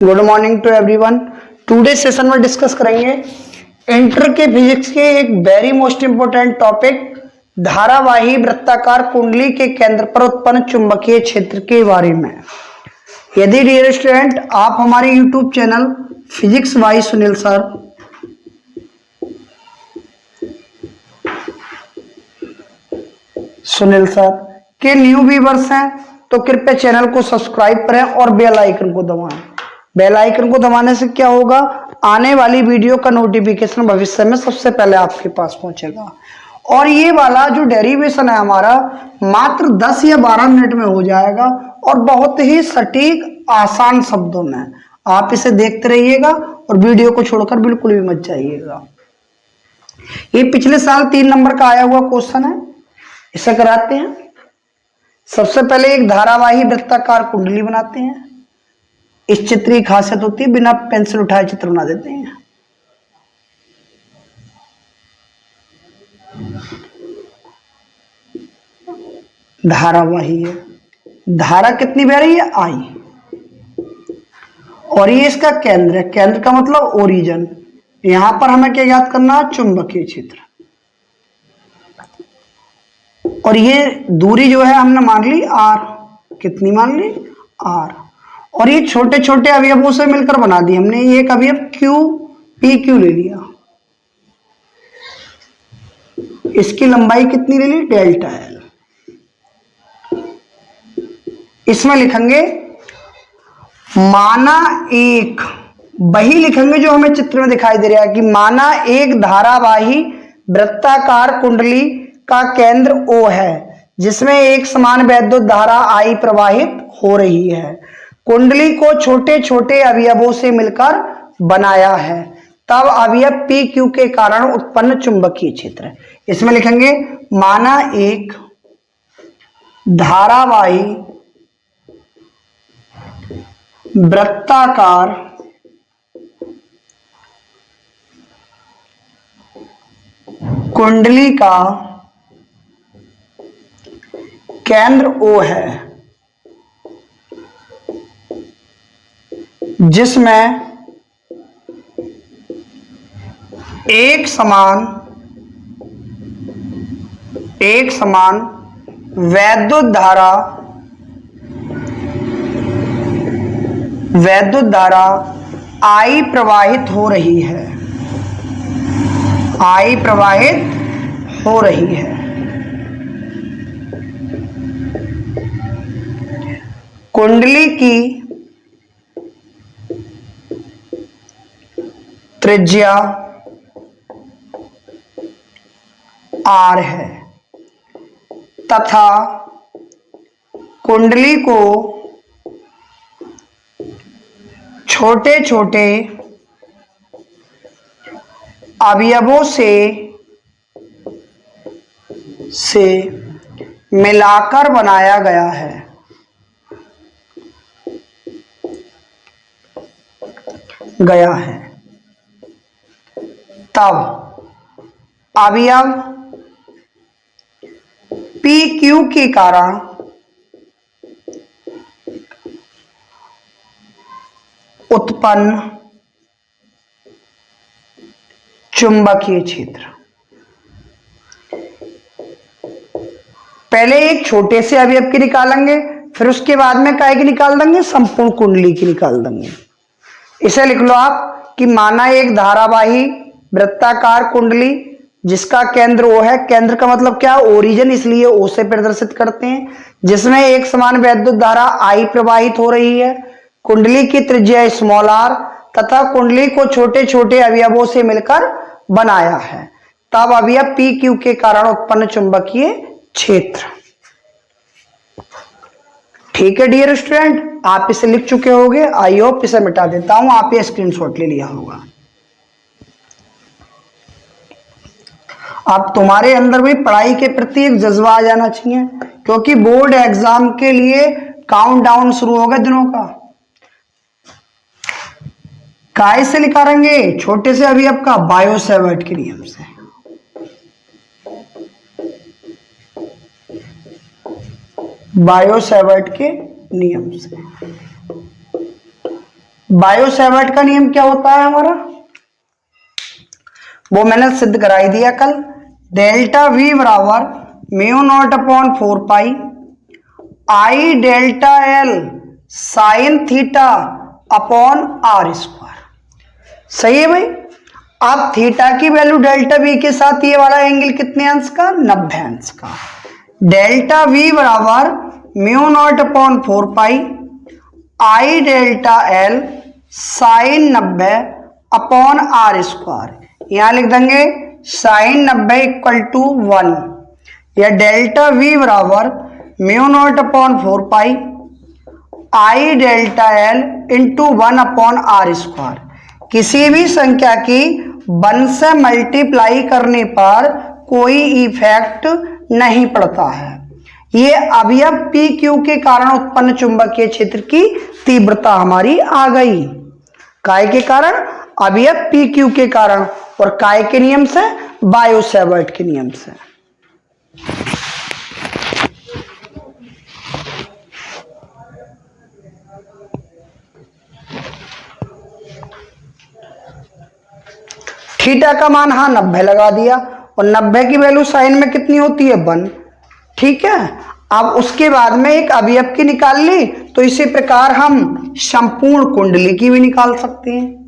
Good morning to everyone. Today session में discuss करेंगे inter के फिजिक्स के एक वेरी मोस्ट इंपोर्टेंट टॉपिक धारावाही वृत्ताकार कुंडली के केंद्र पर उत्पन्न चुंबकीय क्षेत्र के बारे में। यदि डियर स्टूडेंट आप हमारे YouTube channel physics bye Sunil sir के न्यू व्यूअर्स हैं तो कृपया चैनल को सब्सक्राइब करें और बेल आइकन को दबाएं। बेल आइकन को दबाने से क्या होगा, आने वाली वीडियो का नोटिफिकेशन भविष्य में सबसे पहले आपके पास पहुंचेगा। और ये वाला जो डेरिवेशन है हमारा मात्र 10 या 12 मिनट में हो जाएगा और बहुत ही सटीक आसान शब्दों में। आप इसे देखते रहिएगा और वीडियो को छोड़कर बिल्कुल भी मत जाइएगा। ये पिछले साल 3 नंबर का आया हुआ क्वेश्चन है, इसे कराते हैं। सबसे पहले एक धारावाही वृत्ताकार कुंडली बनाते हैं। इस चित्र की खासियत होती है बिना पेंसिल उठाए चित्र बना देते हैं। धारावाही है, धारा कितनी बह रही है, आई, और ये इसका केंद्र है। केंद्र का मतलब ओरिजिन। यहां पर हमें क्या याद करना है, चुंबकीय क्षेत्र। और ये दूरी जो है हमने मान ली आर, कितनी मान ली, आर। और ये छोटे छोटे अवयवों से मिलकर बना दी हमने। एक अवयव क्यू, पी क्यू ले लिया, इसकी लंबाई कितनी ले ली, डेल्टा एल। इसमें लिखेंगे माना एक, वही लिखेंगे जो हमें चित्र में दिखाई दे रहा है कि माना एक धारावाही वृत्ताकार कुंडली का केंद्र O है जिसमें एक समान वैद्युत धारा I प्रवाहित हो रही है। कुंडली को छोटे छोटे अवयवों से मिलकर बनाया है, तब अवयव PQ के कारण उत्पन्न चुंबकीय क्षेत्र। इसमें लिखेंगे माना एक धारावाही वृत्ताकार कुंडली का केंद्र O है जिसमें एक समान वैद्युत धारा I प्रवाहित हो रही है, I प्रवाहित हो रही है। कुंडली की त्रिज्या R है तथा कुंडली को छोटे छोटे अवयवों से मिलाकर बनाया गया है। तब अवयव PQ के कारण उत्पन्न चुंबकीय क्षेत्र। पहले एक छोटे से अवयव की निकालेंगे, फिर उसके बाद में काय की निकाल देंगे, संपूर्ण कुंडली की निकाल देंगे। इसे लिख लो आप कि माना एक धारावाही वृत्ताकार कुंडली जिसका केंद्र O है। केंद्र का मतलब क्या, ओरिजिन, इसलिए O से प्रदर्शित करते हैं, जिसमें एक समान वैद्युत धारा I प्रवाहित हो रही है। कुंडली की त्रिज्या स्मॉल r तथा कुंडली को छोटे छोटे अवयवों से मिलकर बनाया है, तब अवयव PQ के कारण उत्पन्न चुंबकीय क्षेत्र। ठीक है डियर स्टूडेंट, आप इसे लिख चुके होंगे। आई होप इसे मिटा देता हूं, आप ये स्क्रीनशॉट ले लिया होगा। अब तुम्हारे अंदर भी पढ़ाई के प्रति एक जज्बा आ जाना चाहिए, क्योंकि बोर्ड एग्जाम के लिए काउंटडाउन शुरू होगा दिनों का। काय से निकालेंगे, छोटे से अवयव का, बायो-सैवर्ट के नियम से। बायो-सैवर्ट के नियम से। बायो-सैवर्ट का नियम क्या होता है हमारा, वो मैंने सिद्ध कराई दिया कल। डेल्टा वी बराबर mu naught upon 4 pi I delta L sine theta upon R square. सही है भाई। अब थीटा की वैल्यू डेल्टा वी के साथ ये वाला एंगल कितने अंश का, 90 अंश का। डेल्टा वी बराबर mu naught upon 4 pi I delta L sine 90 upon R square. यहां लिख देंगे साइन 90 इक्वल टू 1, या डेल्टा वी बराबर mu naught upon 4 pi I delta L into 1 upon R square. किसी भी संख्या की 1 से मल्टीप्लाई करने पर कोई इफेक्ट नहीं पड़ता है। ये अवयव पी क्यू के कारण उत्पन्न चुंबकीय क्षेत्र की तीव्रता हमारी आ गई। काय के कारण, अवयव पी क्यू के कारण, और काय के नियम से, बायो-सैवर्ट के नियम से। थीटा का मान हाँ 90 लगा दिया, और 90 की वैल्यू साइन में कितनी होती है, 1। ठीक है। अब उसके बाद में एक अवयव की निकाल ली, तो इसी प्रकार हम संपूर्ण कुंडली की भी निकाल सकते हैं।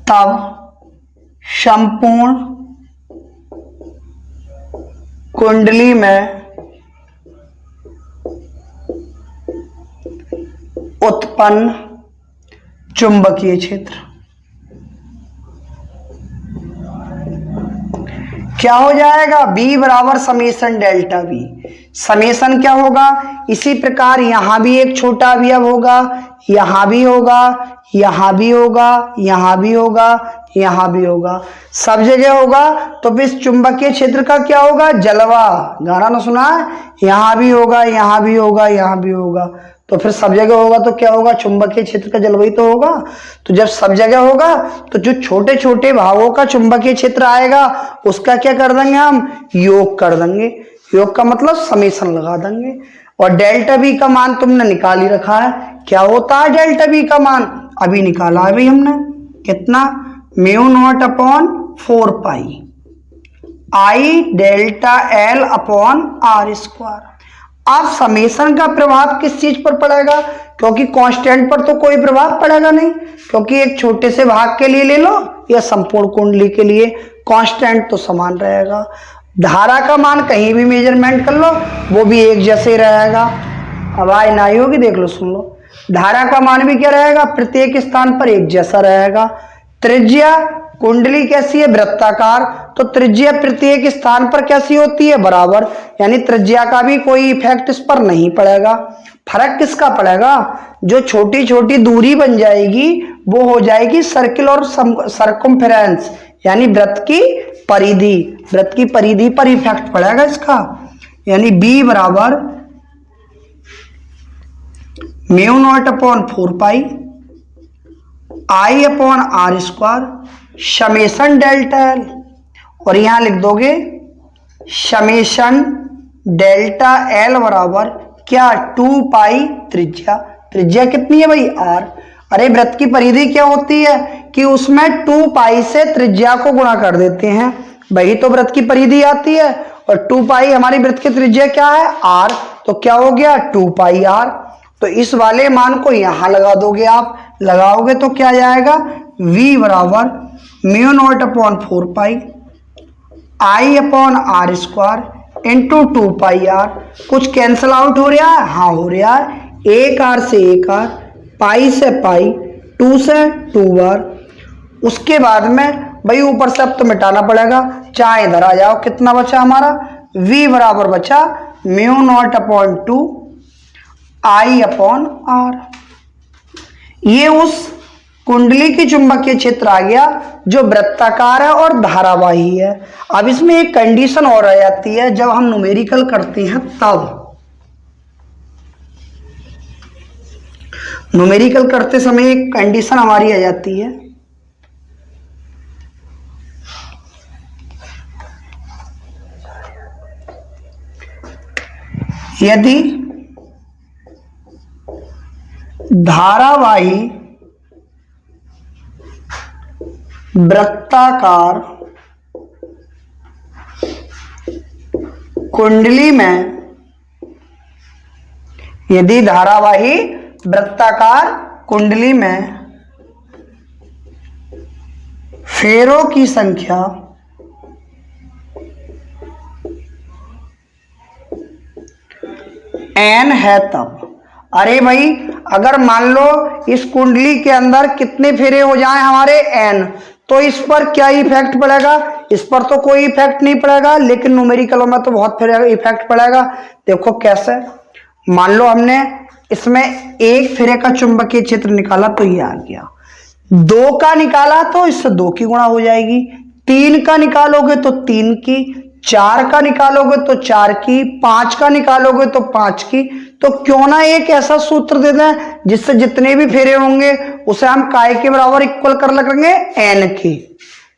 तब संपूर्ण कुंडली में उत्पन्न चुंबकीय क्षेत्र क्या हो जाएगा, B बराबर समेशन डेल्टा V। समेशन क्या होगा, इसी प्रकार यहां भी एक छोटा अवयव होगा, यहां भी होगा, यहां भी होगा, यहां भी होगा, यहां भी होगा, सब जगह होगा। तो फिर चुंबकीय क्षेत्र का क्या होगा, जलवा। गाना ना सुना है, यहां भी होगा, यहां भी होगा, यहां भी होगा, तो फिर सब जगह होगा तो क्या होगा, चुंबकीय क्षेत्र का जलवा ही तो होगा। तो जब सब जगह होगा तो जो छोटे छोटे भागों का चुंबकीय क्षेत्र आएगा उसका क्या कर देंगे, हम योग कर देंगे। योग का मतलब समेशन लगा देंगे। और डेल्टा बी का मान तुमने निकाल ही रखा है, क्या होता है डेल्टा बी का मान, अभी निकाला है भाई हमने, कितना, mu naught upon 4 pi I delta L upon R square. अब समेशन का प्रभाव किस चीज पर पड़ेगा, क्योंकि कांस्टेंट पर तो कोई प्रभाव पड़ेगा नहीं, क्योंकि एक छोटे से भाग के लिए ले लो या संपूर्ण कुंडली के लिए कांस्टेंट तो समान रहेगा। धारा का मान कहीं भी मेजरमेंट कर लो वो भी एक जैसे ही रहेगा। अब आय ना होगी, देख लो, सुन लो, धारा का मान भी क्या रहेगा, प्रत्येक स्थान पर एक जैसा रहेगा। त्रिज्या, कुंडली कैसी है, वृत्ताकार, तो त्रिज्या प्रत्येक स्थान पर कैसी होती है, बराबर, यानी त्रिज्या का भी कोई इफेक्ट इस पर नहीं पड़ेगा। फर्क किसका पड़ेगा, जो छोटी छोटी दूरी बन जाएगी वो हो जाएगी सर्किल और सर्कमफेरेंस, यानी वृत्त की परिधि। वृत्त की परिधि पर इफेक्ट पड़ेगा इसका, यानी बी बराबर mu naught upon 4 pi I upon R square summation delta L, और यहां लिख दोगे समेशन डेल्टा एल बराबर क्या, 2 पाई त्रिज्या। त्रिज्या कितनी है भाई, आर। अरे वृत्त की परिधि क्या होती है कि उसमें 2 पाई से त्रिज्या को गुणा कर देते हैं, वही तो वृत्त की परिधि आती है। और 2 पाई हमारी वृत्त की त्रिज्या क्या है, आर, तो क्या हो गया 2 पाई आर। तो इस वाले मान को यहां लगा दोगे, आप लगाओगे तो क्या जाएगा, v बराबर mu naught upon 4 pi I upon R square into 2 pi R. कुछ कैंसल आउट हो रहा है, हाँ हो रहा है, एक आर से एक आर, पाई से पाई, 2 से 2 बार। उसके बाद में भाई ऊपर से अब तो मिटाना पड़ेगा, चाहे इधर आ जाओ, कितना बचा हमारा, v बराबर बचा mu naught upon 2 I upon R. ये उस कुंडली की चुंबकीय क्षेत्र आ गया जो वृत्ताकार है और धारावाही है। अब इसमें एक कंडीशन और आ जाती है जब हम न्यूमेरिकल करते हैं, तब न्यूमेरिकल करते समय एक कंडीशन हमारी आ जाती है, यदि धारावाही वृत्ताकार कुंडली में, यदि धारावाही वृत्ताकार कुंडली में फेरों की संख्या n है तब। अरे भाई अगर मान लो इस कुंडली के अंदर कितने फेरे हो जाएं हमारे n, तो इस पर क्या इफेक्ट पड़ेगा? इस पर तो कोई इफेक्ट नहीं पड़ेगा, लेकिन न्यूमेरिकलों में तो बहुत इफेक्ट पड़ेगा। देखो कैसे, मान लो हमने इसमें एक फेरे का चुंबकीय क्षेत्र निकाला तो ये आ गया, 2 का निकाला तो इससे 2 की गुणा हो जाएगी, 3 का निकालोगे तो 3 की, 4 का निकालोगे तो 4 की, 5 का निकालोगे तो 5 की। तो क्यों ना एक ऐसा सूत्र दे दें जिससे जितने भी फेरे होंगे उसे हम काय के बराबर इक्वल कर लगेंगे n के,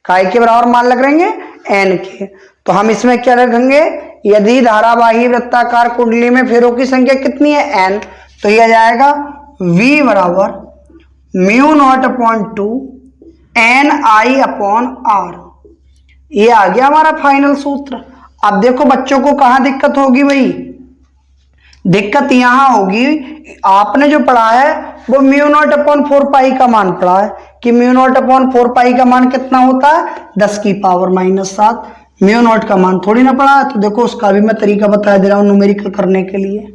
काय के बराबर मान लगेंगे n के। तो हम इसमें क्या रखेंगे, यदि धारावाही वृत्ताकार कुंडली में फेरों की संख्या कितनी है n, तो यह जाएगा v बराबर μ0/2 ni/r। ये आ गया हमारा फाइनल सूत्र। अब देखो बच्चों को कहां दिक्कत होगी भाई, दिक्कत यहां होगी, आपने जो पढ़ा है वो μ0/4 का मान पढ़ा है कि μ0/4 का मान कितना होता है 10 की पावर -7। μ0 का मान थोड़ी ना पढ़ा है, तो देखो उसका भी मैं तरीका बता दे रहा हूं न्यूमेरिकल करने के लिए।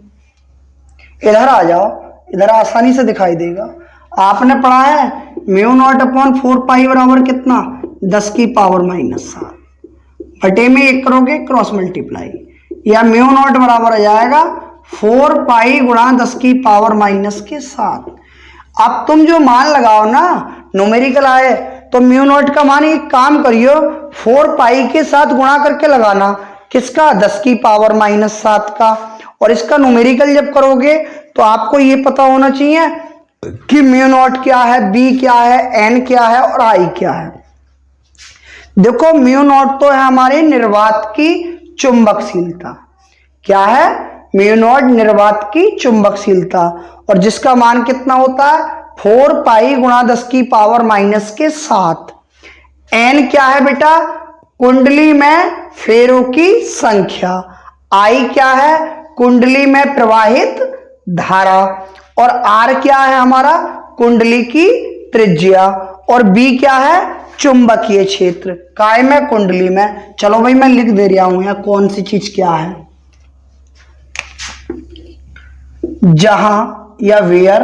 इधर आ जाओ, इधर आसानी से दिखाई देगा। आपने पढ़ा है μ0/4 बराबर कितना 10 की पावर -7, बटे में 1 करोगे क्रॉस मल्टीप्लाई, या μ0 बराबर आ जाएगा 4 पाई गुणा 10 की पावर -7। अब तुम जो मान लगाओ ना न्यूमेरिकल आए तो μ0 का मान एक काम करियो 4 पाई के साथ गुणा करके लगाना, किसका 10 की पावर -7 का। और इसका न्यूमेरिकल जब करोगे तो आपको ये पता होना चाहिए कि μ0 क्या है, b क्या है, n क्या है और i क्या है। देखो μ0 तो है हमारे निर्वात की चुंबकशीलता, क्या है μ0 निर्वात की चुंबकशीलता, और जिसका मान कितना होता है 4 पाई गुणा 10 की पावर -7। n क्या है बेटा, कुंडली में फेरों की संख्या, i क्या है कुंडली में प्रवाहित धारा, और r क्या है हमारा कुंडली की त्रिज्या, और b क्या है चुंबकीय क्षेत्र काय में कुंडली में। चलो भाई मैं लिख दे रहा हूं यहाँ कौन सी चीज क्या है, जहां या वेयर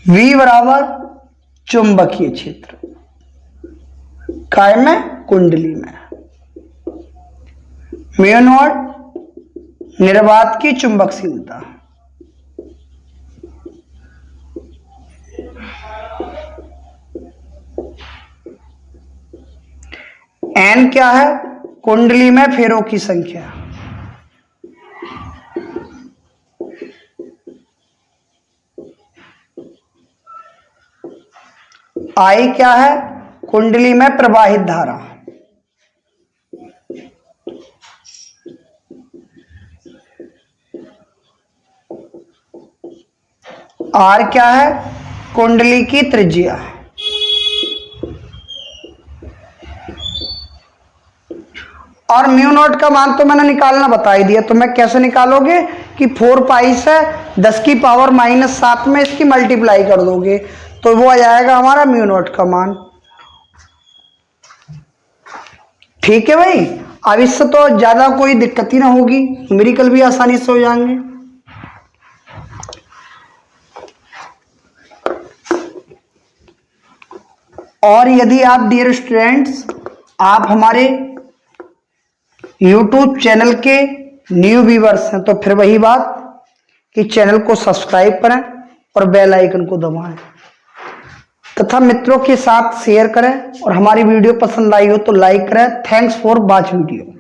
v बराबर चुंबकीय क्षेत्र काय में कुंडली में, μ0 निर्वात की चुंबकशीलता, n क्या है कुंडली में फेरों की संख्या, i क्या है कुंडली में प्रवाहित धारा, r क्या है कुंडली की त्रिज्या, और μ0 का मान तो मैंने निकालना बता ही दिया। तो मैं कैसे निकालोगे कि 4 पाई से 10 की पावर -7 में इसकी मल्टीप्लाई कर दोगे तो वो आ जाएगा हमारा μ0 का मान। ठीक है भाई, अब इससे तो ज्यादा कोई दिक्कत ही ना होगी, न्यूमेरिकल भी आसानी से हो जाएंगे। और यदि आप डियर स्टूडेंट्स आप हमारे YouTube चैनल के न्यू व्यूअर्स हैं तो फिर वही बात कि चैनल को सब्सक्राइब करें और बेल आइकन को दबाएं तथा मित्रों के साथ शेयर करें, और हमारी वीडियो पसंद आई हो तो लाइक करें। Thanks for watch video.